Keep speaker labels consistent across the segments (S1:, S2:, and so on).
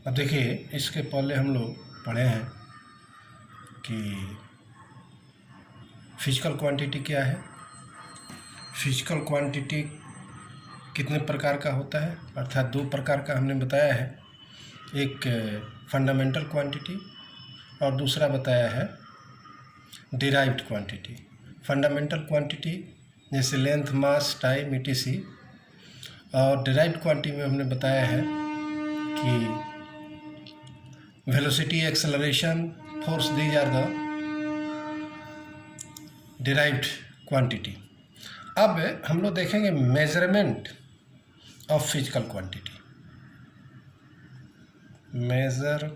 S1: अब देखिए, इसके पहले हम लोग पढ़े हैं कि फिजिकल क्वांटिटी क्या है, फिजिकल क्वांटिटी कितने प्रकार का होता है, अर्थात दो प्रकार का हमने बताया है, एक फंडामेंटल क्वांटिटी और दूसरा बताया है डिराइव्ड क्वांटिटी। फंडामेंटल क्वांटिटी जैसे लेंथ, मास, टाइम, etc, और डिराइव्ड क्वांटिटी में हमने बताया है कि velocity, acceleration, force, these are the derived quantity. अब हम लोग देखेंगे measurement of physical quantity. Measurement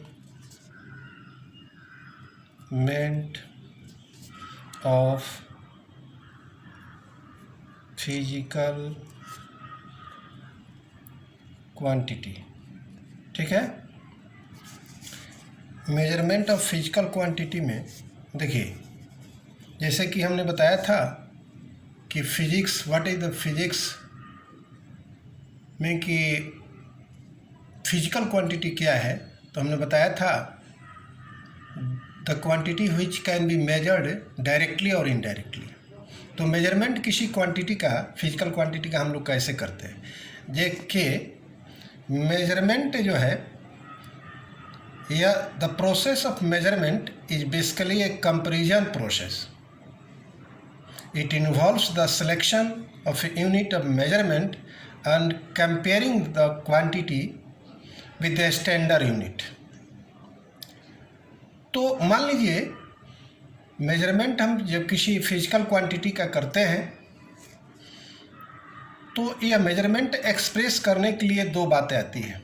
S1: of physical quantity, ठीक है। मेजरमेंट ऑफ फिजिकल क्वांटिटी में देखिए, जैसे कि हमने बताया था कि physics, what is the physics में कि फिजिकल क्वांटिटी क्या है, तो हमने बताया था the quantity which can be measured directly और इनडायरेक्टली। तो मेजरमेंट किसी क्वांटिटी का, फिजिकल क्वांटिटी का हम लोग कैसे करते हैं, देखिए मेजरमेंट जो है या the process of measurement is basically A comparison process. It involves the selection of a unit of measurement and comparing the quantity with the standard unit. तो मान लीजिए मेजरमेंट हम जब किसी फिजिकल क्वांटिटी का करते हैं तो यह मेजरमेंट एक्सप्रेस करने के लिए दो बातें आती हैं।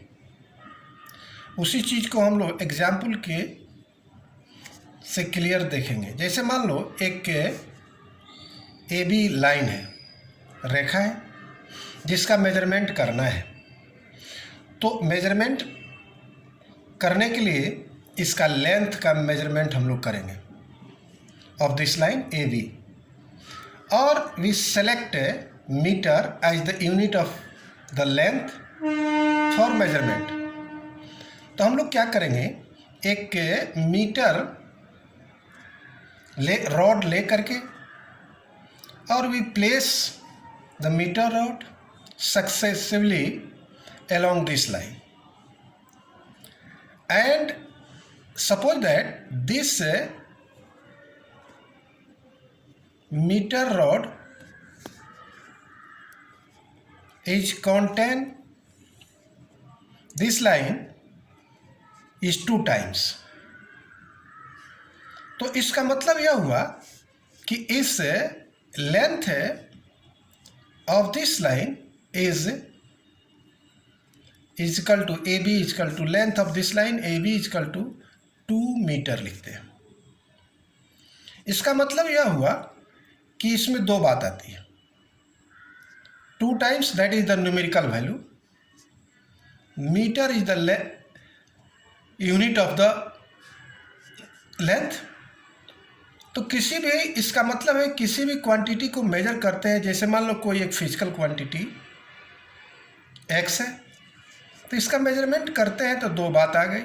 S1: उसी चीज़ को हम लोग एग्जाम्पल के से क्लियर देखेंगे। जैसे मान लो एक AB लाइन है, रेखा है, जिसका मेजरमेंट करना है। तो मेजरमेंट करने के लिए इसका लेंथ का मेजरमेंट हम लोग करेंगे ऑफ दिस लाइन AB, और we select metre as the unit of the length for measurement. तो हम लोग क्या करेंगे, एक मीटर रॉड ले करके और we place the metre rod successively along this line, and suppose that this meter rod is contain this line is 2 times। तो इसका मतलब यह हुआ कि इस length of this line is equal to AB equal to length of this line AB equal to 2 metre लिखते हैं। इसका मतलब यह हुआ कि इसमें दो बात आती है, 2 times that is the numerical value, metre is the unit of the length. तो किसी भी, इसका मतलब है किसी भी क्वांटिटी को मेजर करते हैं, जैसे मान लो कोई एक फिजिकल क्वांटिटी X है, तो इसका मेजरमेंट करते हैं तो दो बात आ गई,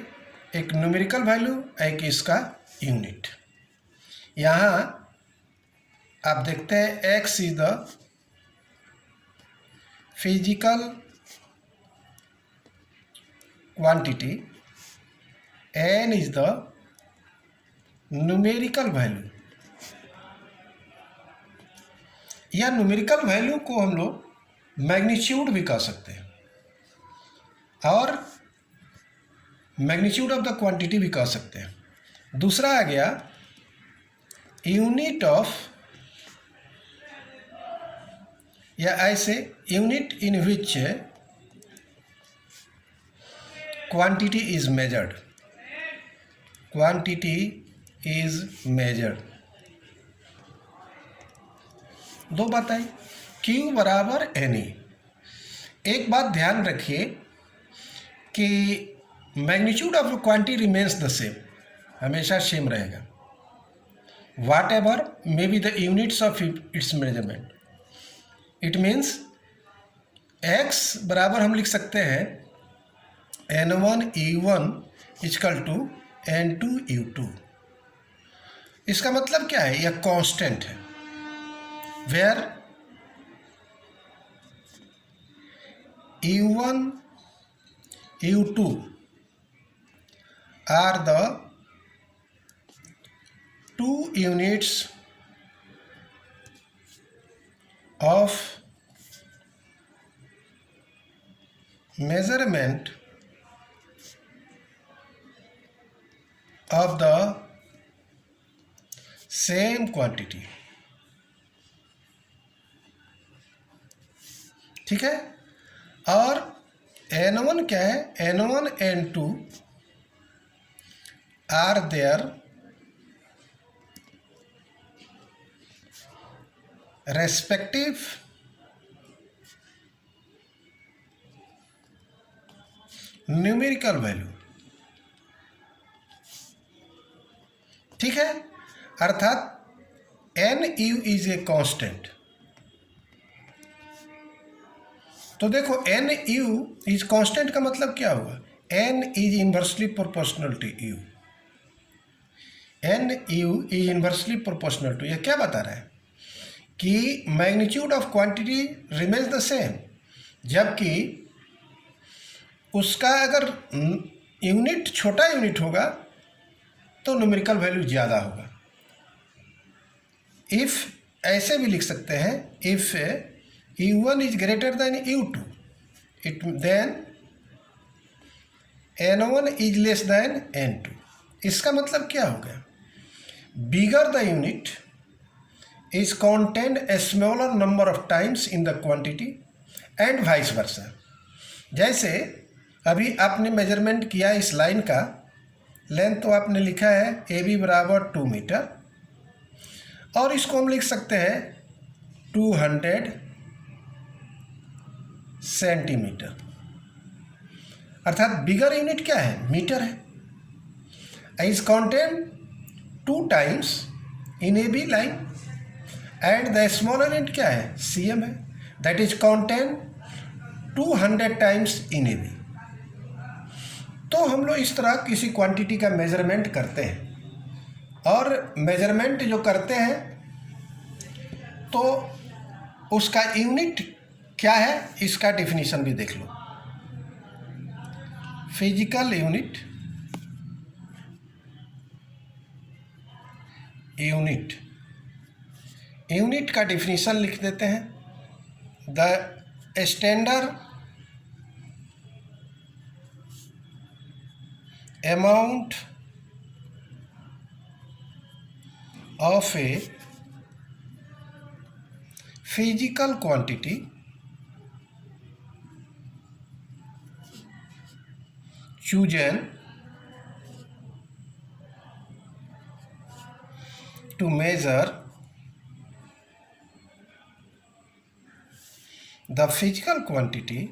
S1: एक न्यूमेरिकल वैल्यू, एक इसका यूनिट। यहाँ आप देखते हैं X is the physical quantity, N is the numerical value. या न्यूमेरिकल वैल्यू को हम लोग मैग्नीट्यूड भी कह सकते हैं और मैग्नीट्यूड ऑफ द क्वांटिटी भी कह सकते हैं। दूसरा आ गया यूनिट ऑफ, या ऐसे unit in which quantity is measured, quantity is measured. दो बात आई, Q बराबर NE। एक बात ध्यान रखिए कि magnitude of quantity remains the same, हमेशा सेम रहेगा, whatever may be the units of its measurement. It means X बराबर हम लिख सकते हैं N1 U1 is equal to N2 U2। इसका मतलब क्या है? यह कांस्टेंट है, where U1 U2 are the two units of measurement of the same quantity। ठीक है। और N1 क्या है? N1 N2 are their respective numerical value. ठीक है, अर्थात NU इज ए कांस्टेंट। तो देखो NU इज कांस्टेंट का मतलब क्या हुआ? N is inversely proportional to U। NU is inversely proportional to. यह क्या बता रहा है? कि magnitude of quantity remains the same, जबकि उसका अगर यूनिट छोटा यूनिट होगा तो न्यूमेरिकल वैल्यू ज़्यादा होगा। इफ़ ऐसे भी लिख सकते हैं, if U1 is greater than U2 it then N1 is less than N2। इसका मतलब क्या हो गया? Bigger the unit is contained a smaller number of times in the quantity and vice versa। जैसे अभी आपने मेजरमेंट किया इस लाइन का लेंथ, तो आपने लिखा है AB बराबर 2 मीटर, और इसको हम लिख सकते हैं 200 सेंटीमीटर। अर्थात बिगर यूनिट क्या है? मीटर है। Is contained 2 times in AB line, and the smaller unit क्या है? CM है, that is contained 200 times in AB। तो हम लोग इस तरह किसी क्वांटिटी का मेजरमेंट करते हैं, और मेजरमेंट जो करते हैं तो उसका यूनिट क्या है, इसका डेफिनेशन भी देख लो। फिजिकल यूनिट, यूनिट का डेफिनेशन लिख देते हैं। The standard amount of a physical quantity chosen to measure the physical quantity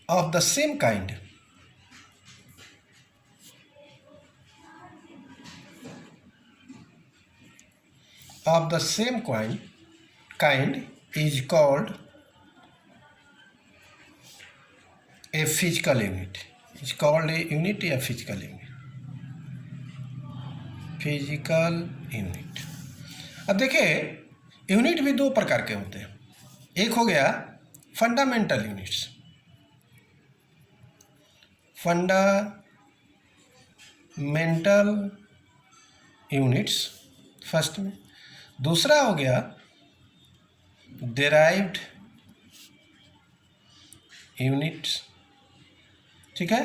S1: of the same kind is called a physical unit। is called a unit या physical unit। Physical unit. अब देखिए, unit भी दो प्रकार के होते हैं। एक हो गया फंडामेंटल यूनिट्स, फर्स्ट में। दूसरा हो गया डेराइव्ड यूनिट्स। ठीक है,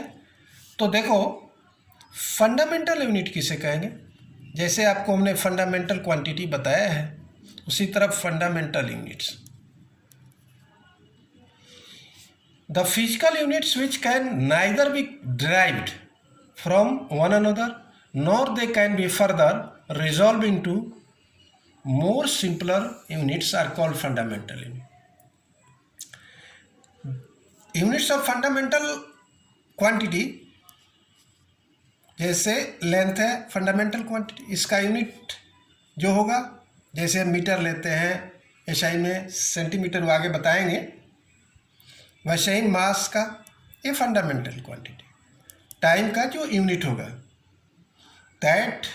S1: तो देखो फंडामेंटल यूनिट किसे कहेंगे? जैसे आपको हमने फंडामेंटल क्वांटिटी बताया है, उसी तरह fundamental units, the physical units which can neither be derived from one another nor they can be further resolve into more simpler units are called fundamental unit। units of fundamental quantity, जैसे length है fundamental quantity, इसका unit जो होगा जैसे metre लेते हैं, SI में centimetre वो आगे बताएंगे, वैसे ही मास का ये फंडामेंटल क्वांटिटी, टाइम का जो यूनिट होगा that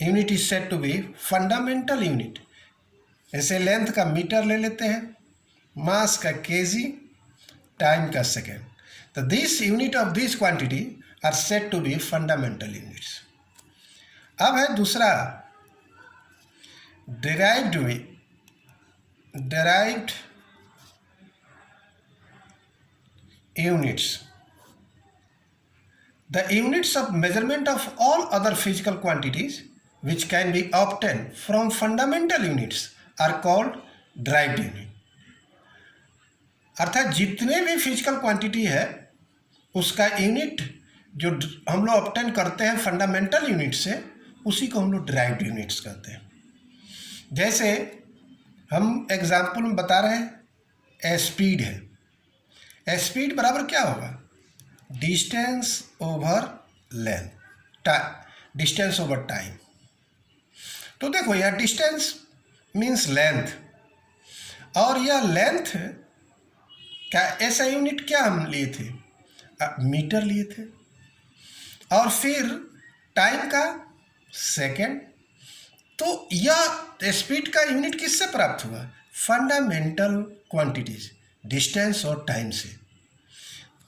S1: unit is said to be fundamental unit. जैसे लेंथ का मीटर ले लेते हैं, मास का केजी, टाइम का सेकेंड। तो this unit of this quantity are said to be fundamental units. अब है दूसरा derived units. The units of measurement of all other physical quantities which can be obtained from fundamental units are called derived unit. अर्थात जितने भी physical quantity है उसका unit जो हम लोग ऑब्टेन करते हैं फंडामेंटल यूनिट से, उसी को हम लोग डिराइव्ड यूनिट्स कहते हैं। जैसे हम एग्जाम्पल में बता रहे हैं, स्पीड है, स्पीड बराबर क्या होगा, distance over length, distance over time. तो देखो यह डिस्टेंस मीन्स लेंथ, और यह लेंथ का ऐसा यूनिट क्या हम लिए थे, मीटर लिए थे, और फिर टाइम का सेकेंड। तो यह स्पीड का यूनिट किससे प्राप्त हुआ, फंडामेंटल क्वांटिटीज, डिस्टेंस और टाइम से।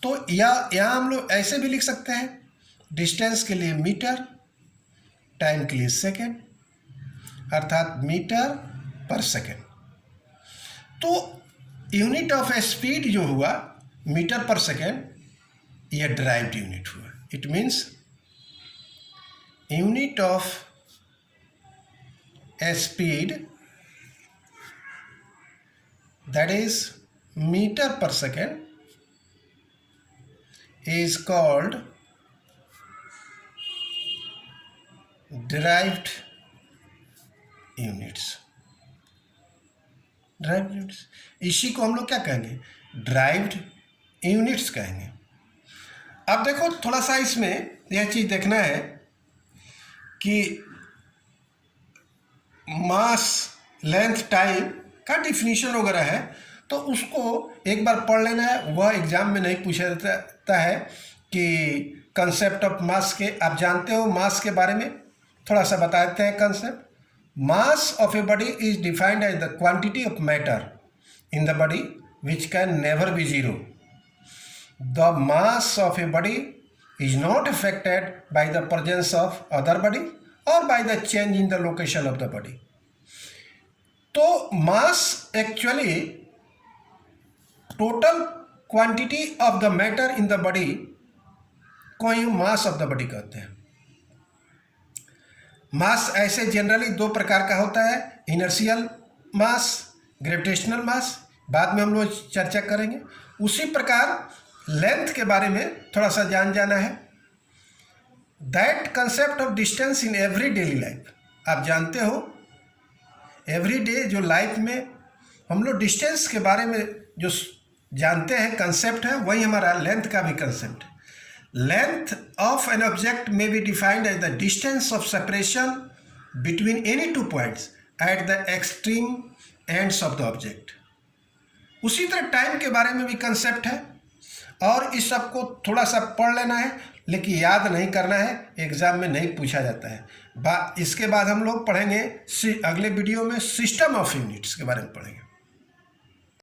S1: तो यहाँ हम लोग ऐसे भी लिख सकते हैं, डिस्टेंस के लिए मीटर, टाइम के लिए सेकेंड, अर्थात मीटर पर सेकेंड। तो यूनिट ऑफ स्पीड जो हुआ मीटर पर सेकेंड, यह डिराइव्ड यूनिट हुआ। It means unit of speed, that is meter per second, is called derived units. derived units, इसी को हम लोग क्या कहेंगे, derived units कहेंगे। अब देखो थोड़ा सा इसमें यह चीज़ देखना है कि मास, लेंथ, टाइम का डिफिनीशन वगैरह है, तो उसको एक बार पढ़ लेना है। वह एग्जाम में नहीं पूछा जाता है कि कंसेप्ट ऑफ मास के, आप जानते हो मास के बारे में, थोड़ा सा बताते हैं concept. Mass of a body is defined as the quantity of matter in the body which can never be zero. The mass of a body is not affected by the presence of other body और by the change in the location of the body. तो mass actually total quantity of the matter in the body को ही mass of the body कहते हैं। मास ऐसे generally दो प्रकार का होता है, इनर्शियल मास, ग्रेविटेशनल मास, बाद में हम लोग चर्चा करेंगे। उसी प्रकार लेंथ के बारे में थोड़ा सा जाना है। That concept of distance in every daily life, आप जानते हो एवरी डे जो लाइफ में हम लोग डिस्टेंस के बारे में जो जानते हैं कंसेप्ट है, वही हमारा लेंथ का भी कंसेप्ट है। Length of an object may be defined as the distance of separation between any two points at the extreme ends of the object. उसी तरह टाइम के बारे में भी कंसेप्ट है, और इस सब को थोड़ा सा पढ़ लेना है, लेकिन याद नहीं करना है, एग्जाम में नहीं पूछा जाता है। इसके बाद हम लोग पढ़ेंगे अगले वीडियो में सिस्टम ऑफ यूनिट्स के बारे में पढ़ेंगे।